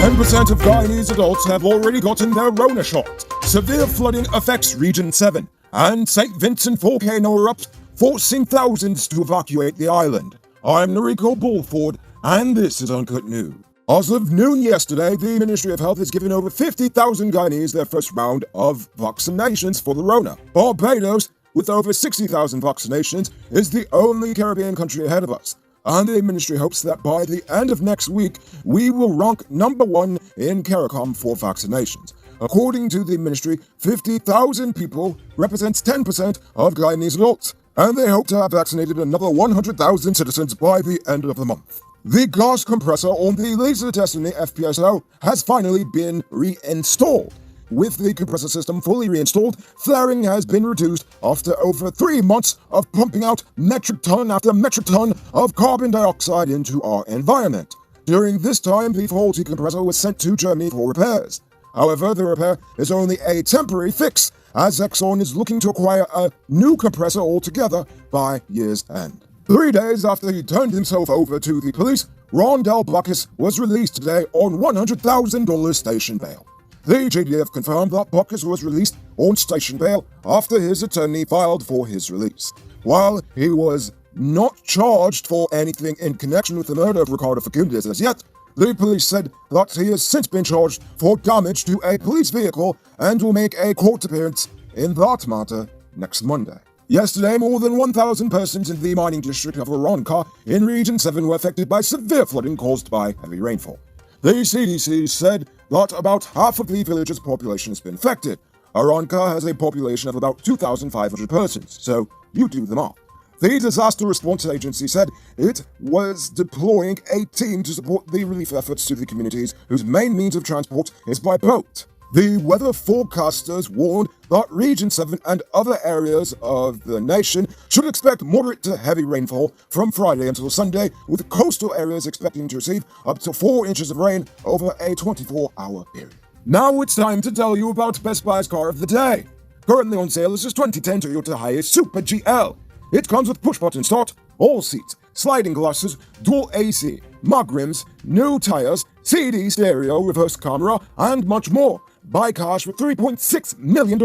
10% of Guyanese adults have already gotten their Rona shot. Severe flooding affects Region 7, and St. Vincent Volcano erupts, forcing thousands to evacuate the island. I'm Noriko Bulford, and this is Uncut News. As of noon yesterday, the Ministry of Health has given over 50,000 Guyanese their first round of vaccinations for the Rona. Barbados, with over 60,000 vaccinations, is the only Caribbean country ahead of us. And the ministry hopes that by the end of next week, we will rank number 1 in CARICOM for vaccinations. According to the ministry, 50,000 people represents 10% of Guyanese adults, and they hope to have vaccinated another 100,000 citizens by the end of the month. The gas compressor on the Laser Destiny FPSL has finally been reinstalled. With the compressor system fully reinstalled, flaring has been reduced after over 3 months of pumping out metric ton after metric ton of carbon dioxide into our environment. During this time, the faulty compressor was sent to Germany for repairs. However, the repair is only a temporary fix, as Exxon is looking to acquire a new compressor altogether by year's end. 3 days after he turned himself over to the police, Rondel Blokis was released today on $100,000 station bail. The JDF confirmed that Blokis was released on station bail after his attorney filed for his release. While he was not charged for anything in connection with the murder of Ricardo Fagundes as yet, the police said that he has since been charged for damage to a police vehicle and will make a court appearance in that matter next Monday. Yesterday, more than 1,000 persons in the mining district of Aranca in Region 7 were affected by severe flooding caused by heavy rainfall. The CDC said that about half of the village's population has been affected. Aranca has a population of about 2,500 persons, so you do the math. The Disaster Response Agency said it was deploying a team to support the relief efforts to the communities whose main means of transport is by boat. The weather forecasters warned that Region 7 and other areas of the nation should expect moderate to heavy rainfall from Friday until Sunday, with coastal areas expecting to receive up to 4 inches of rain over a 24-hour period. Now it's time to tell you about Best Buy's car of the day. Currently on sale is this 2010 Toyota Hiace Super GL. It comes with push-button start, all seats, sliding glasses, dual AC, mug rims, new tires, CD stereo, reverse camera, and much more. Buy cash for $3.6 million,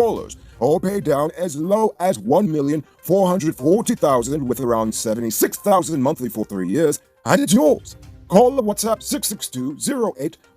or pay down as low as $1,440,000 with around $76,000 monthly for 3 years, and it's yours. Call the WhatsApp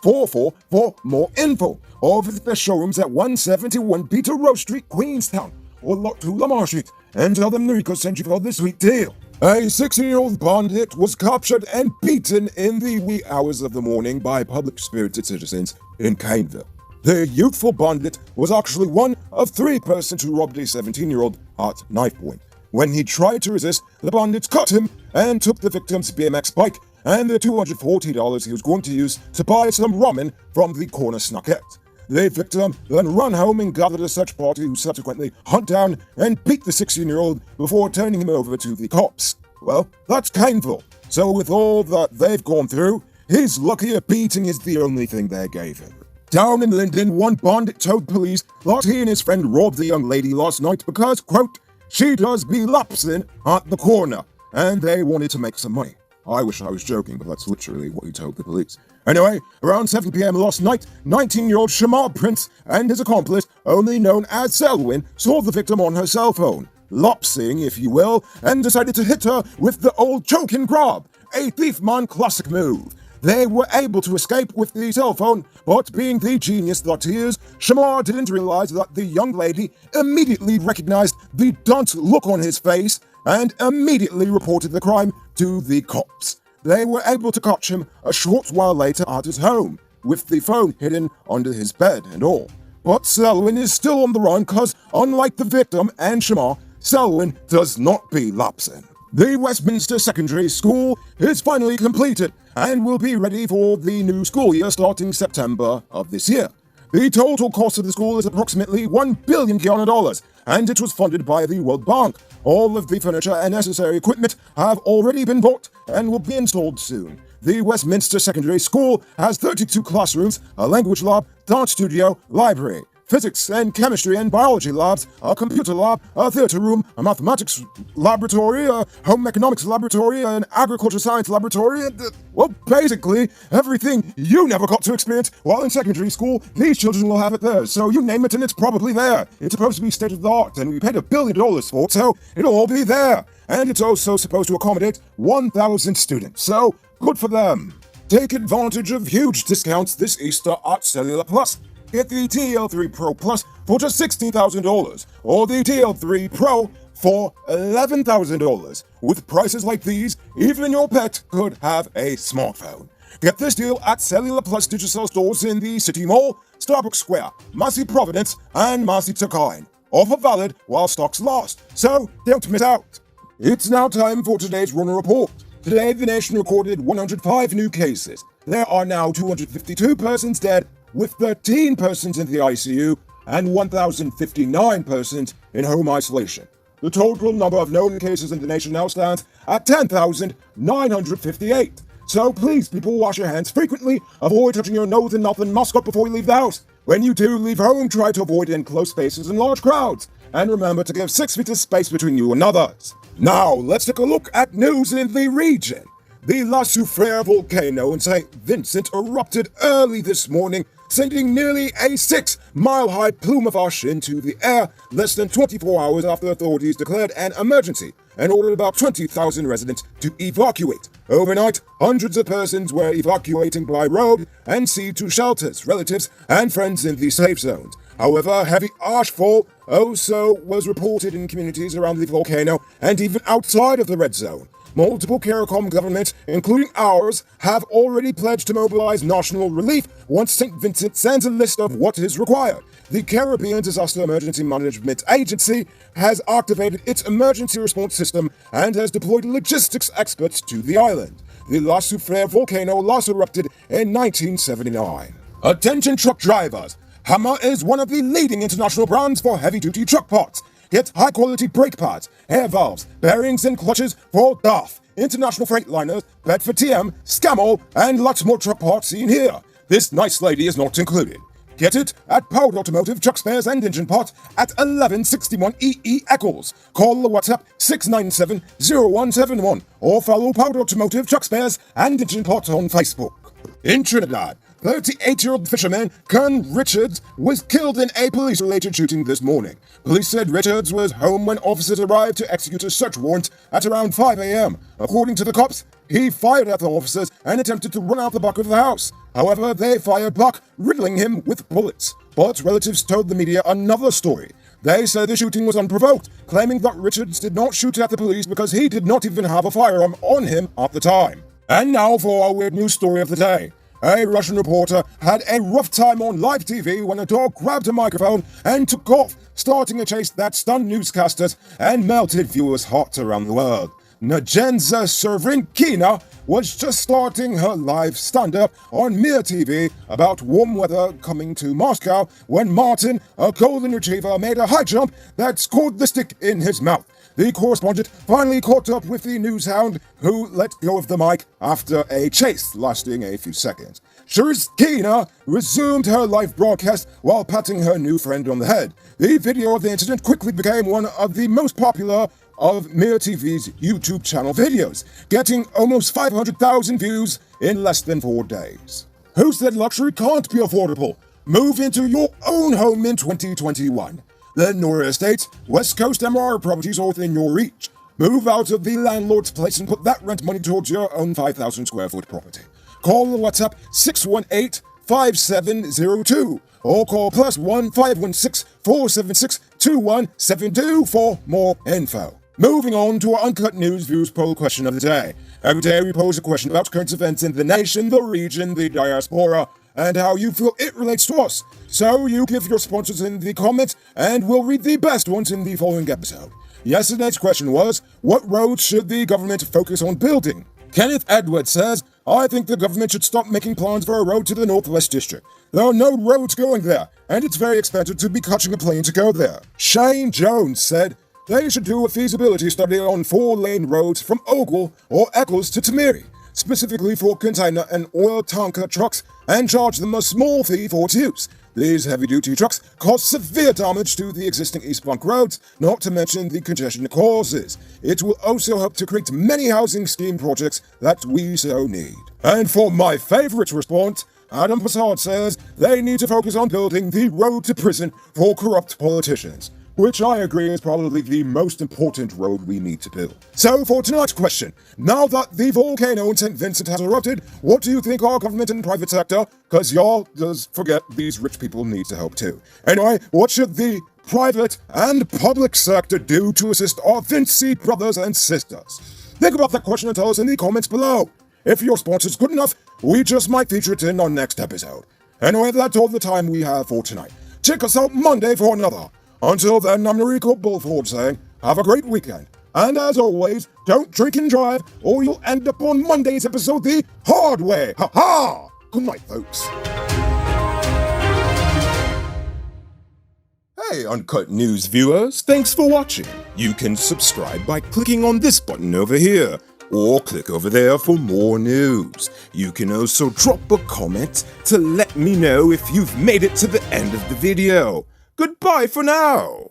662-0844 for more info, or visit their showrooms at 171 Peter Rose Street, Queenstown, or Lot 2 Lamar Street, and tell them Noriko sent you for this sweet deal. A 16-year-old bandit was captured and beaten in the wee hours of the morning by public-spirited citizens in Caneville. The youthful bandit was actually one of 3 persons who robbed a 17-year-old at knife point. When he tried to resist, the bandits cut him and took the victim's BMX bike and the $240 he was going to use to buy some ramen from the corner snackette. The victim then ran home and gathered a search party who subsequently hunt down and beat the 16-year-old before turning him over to the cops. Well, that's Caneville. So with all that they've gone through, he's lucky a beating is the only thing they gave him. Down in Linden, one bandit told police that he and his friend robbed the young lady last night because, quote, she does be lapsing at the corner, and they wanted to make some money. I wish I was joking, but that's literally what he told the police. Anyway, around 7 p.m. last night, 19-year-old Shamar Prince and his accomplice, only known as Selwyn, saw the victim on her cell phone, lapsing, if you will, and decided to hit her with the old choke and grab, a thief man classic move. They were able to escape with the cell phone, but being the genius that he is, Shamar didn't realize that the young lady immediately recognized the dunce look on his face and immediately reported the crime to the cops. They were able to catch him a short while later at his home, with the phone hidden under his bed and all. But Selwyn is still on the run because, unlike the victim and Shamar, Selwyn does not be lapsing. The Westminster Secondary School is finally completed and will be ready for the new school year starting September of this year. The total cost of the school is approximately $1 billion Guyana dollars, and it was funded by the World Bank. All of the furniture and necessary equipment have already been bought and will be installed soon. The Westminster Secondary School has 32 classrooms, a language lab, dance studio, library, physics and chemistry and biology labs, a computer lab, a theater room, a mathematics laboratory, a home economics laboratory, an agriculture science laboratory, and, well, basically, everything you never got to experience while in secondary school, these children will have it there. So you name it and it's probably there. It's supposed to be state-of-the-art, and we paid $1 billion for it, so it'll all be there. And it's also supposed to accommodate 1,000 students, so good for them. Take advantage of huge discounts this Easter at Cellular Plus. Get the TL3 Pro Plus for just $16,000, or the TL3 Pro for $11,000. With prices like these, even your pet could have a smartphone. Get this deal at Cellular Plus digital stores in the City Mall, Starbucks Square, Massey Providence, and Massey Tuckine. Offer valid while stocks last, so don't miss out. It's now time for today's Runner Report. Today, the nation recorded 105 new cases. There are now 252 persons dead, with 13 persons in the ICU and 1,059 persons in home isolation. The total number of known cases in the nation now stands at 10,958. So please, people, wash your hands frequently, avoid touching your nose and mouth and mask up before you leave the house. When you do leave home, try to avoid enclosed spaces and large crowds. And remember to give 6 feet of space between you and others. Now, let's take a look at news in the region. The La Soufrière volcano in St. Vincent erupted early this morning, sending nearly a 6-mile-high plume of ash into the air less than 24 hours after authorities declared an emergency and ordered about 20,000 residents to evacuate. Overnight, hundreds of persons were evacuating by road and sea to shelters, relatives, and friends in the safe zones. However, heavy ashfall also was reported in communities around the volcano and even outside of the red zone. Multiple CARICOM governments, including ours, have already pledged to mobilize national relief once St. Vincent sends a list of what is required. The Caribbean Disaster Emergency Management Agency has activated its emergency response system and has deployed logistics experts to the island. The La Soufrière volcano last erupted in 1979. Attention truck drivers! Hammer is one of the leading international brands for heavy-duty truck parts. Get high-quality brake pads, air valves, bearings, and clutches for DAF, International Freightliners, Bedford TM, Scammell, and lots more truck parts seen here. This nice lady is not included. Get it at Powered Automotive Truck Spares and Engine Parts at 1161 EE Eccles. Call or WhatsApp 697-0171 or follow Powered Automotive Truck Spares and Engine Parts on Facebook. In Trinidad, 38-year-old fisherman Kern Richards was killed in a police-related shooting this morning. Police said Richards was home when officers arrived to execute a search warrant at around 5 a.m. According to the cops, he fired at the officers and attempted to run out the back of the house. However, they fired back, riddling him with bullets. But relatives told the media another story. They said the shooting was unprovoked, claiming that Richards did not shoot at the police because he did not even have a firearm on him at the time. And now for our weird news story of the day. A Russian reporter had a rough time on live TV when a dog grabbed a microphone and took off, starting a chase that stunned newscasters and melted viewers' hearts around the world. Nadjenza Servinkina was just starting her live stand-up on Mir TV about warm weather coming to Moscow when Martin, a golden retriever, made a high jump that scored the stick in his mouth. The correspondent finally caught up with the news hound, who let go of the mic after a chase lasting a few seconds. Shuriskina resumed her live broadcast while patting her new friend on the head. The video of the incident quickly became one of the most popular of Mir TV's YouTube channel videos, getting almost 500,000 views in less than 4 days. Who said luxury can't be affordable? Move into your own home in 2021. The Nora Estates, West Coast MRR properties are within your reach. Move out of the landlord's place and put that rent money towards your own 5,000 square foot property. Call or WhatsApp 618-5702 or call +1 516 476 2172 for more info. Moving on to our Uncut News Views poll question of the day. Every day we pose a question about current events in the nation, the region, the diaspora, and how you feel it relates to us. So you give your responses in the comments, and we'll read the best ones in the following episode. Yesterday's question was, what roads should the government focus on building? Kenneth Edwards says, I think the government should stop making plans for a road to the Northwest District. There are no roads going there, and it's very expensive to be catching a plane to go there. Shane Jones said, they should do a feasibility study on 4-lane roads from Ogle or Eccles to Tamiri, specifically for container and oil tanker trucks, and charge them a small fee for its use. These heavy-duty trucks cause severe damage to the existing eastbound roads, not to mention the congestion it causes. It will also help to create many housing scheme projects that we so need. And for my favourite response, Adam Passard says they need to focus on building the road to prison for corrupt politicians, which I agree is probably the most important road we need to build. So for tonight's question, now that the volcano in St. Vincent has erupted, what do you think our government and private sector, because y'all just forget these rich people need to help too. Anyway, what should the private and public sector do to assist our Vinci brothers and sisters? Think about that question and tell us in the comments below. If your response is good enough, we just might feature it in our next episode. Anyway, that's all the time we have for tonight. Check us out Monday for another. Until then, I'm Noriko Bulford saying, have a great weekend. And as always, don't drink and drive, or you'll end up on Monday's episode the hard way. Ha ha! Good night, folks. Hey, Uncut News viewers, thanks for watching. You can subscribe by clicking on this button over here, or click over there for more news. You can also drop a comment to let me know if you've made it to the end of the video. Goodbye for now.